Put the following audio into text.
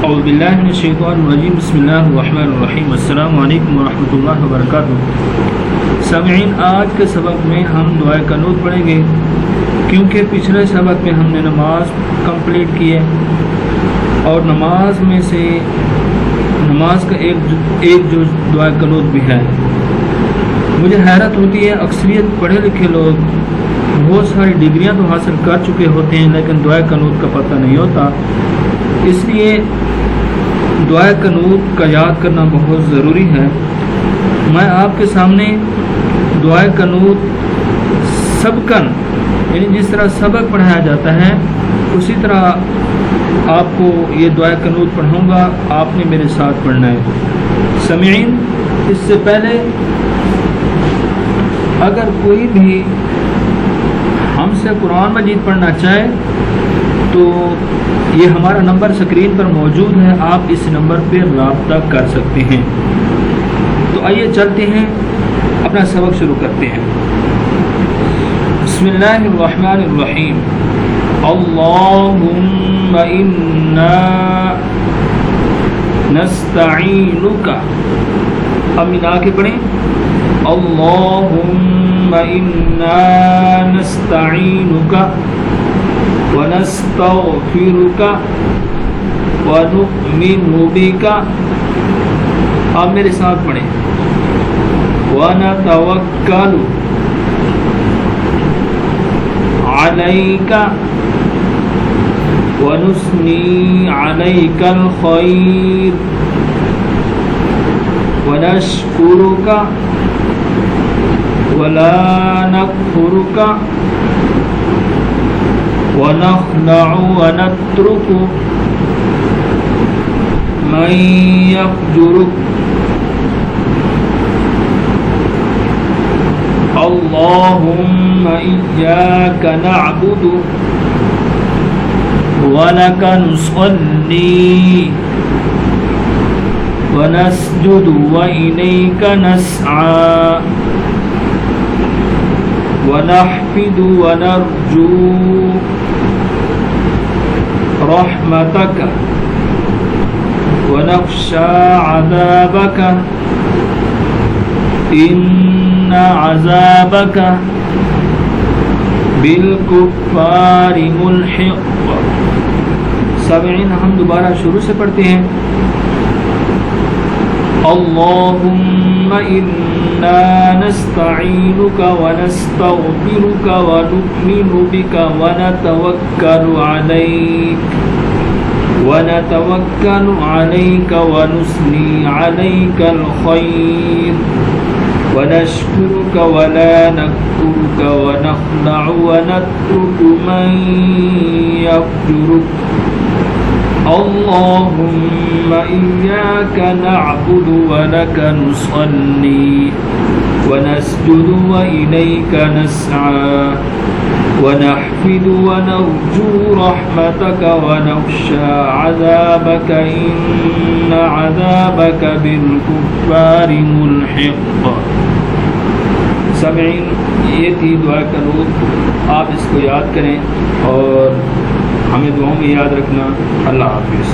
اعوذ باللہ من الشیطان الرجیم بسم اللہ الرحمن الرحیم السلام علیکم ورحمۃ اللہ وبرکاتہ۔ سامعین، آج کے سبق میں ہم دعائے قنوت پڑھیں گے، کیونکہ پچھلے سبق میں ہم نے نماز کمپلیٹ کی ہے اور نماز میں سے نماز کا ایک جو دعائے قنوت بھی ہے۔ مجھے حیرت ہوتی ہے، اکثریت پڑھے لکھے لوگ بہت ساری ڈگریاں تو حاصل کر چکے ہوتے ہیں لیکن دعائے قنوت کا پتہ نہیں ہوتا، اس لیے دعائے قنوت کا یاد کرنا بہت ضروری ہے۔ میں آپ کے سامنے دعائے قنوت سبقاً، یعنی جس طرح سبق پڑھایا جاتا ہے اسی طرح آپ کو یہ دعائے قنوت پڑھاؤں گا، آپ نے میرے ساتھ پڑھنا ہے۔ سامعین، اس سے پہلے اگر کوئی بھی ہم سے قرآن مجید پڑھنا چاہے تو یہ ہمارا نمبر اسکرین پر موجود ہے، آپ اس نمبر پہ رابطہ کر سکتے ہیں۔ تو آئیے چلتے ہیں، اپنا سبق شروع کرتے ہیں۔ بسم اللہ الرحمن الرحیم۔ اللہم انا نستعینک، اب ملا کے پڑھیں، اللہم انا نستعینک ونستغفرک ونؤمن بک، آپ میرے ساتھ پڑھیں، ونتوکل علیک ونثنی علیک الخیر ونشکرک ولا نکفرک ونخلع ونترك من يفجرك، اللهم إياك نعبد ولك نصلي ونسجد وإليك نسعى ونحفد ونرجو رحمتك ونخشى عذابك إن عذابك بالكفار ملحق۔ سامعین، ہم دوبارہ شروع سے پڑھتے ہیں۔ اللہم انا نستعینک ونستغفرک ونؤمن بک ونتوکل علیک ونثنی علیک الخیر ونشکرک ولا نکفرک ونخلع ونترک من یفجرک، اللهم إياك نعبد ولك نصلي ونسجد وإليك نسعى ونحفد ونرجو رحمتك ونخشى عذابك إن عذابك بالكفار ملحق۔ سامعین، یہ تھی دعائے قنوت، آپ اس کو یاد کریں اور ہمیں دعاؤں میں یاد رکھنا۔ اللہ حافظ۔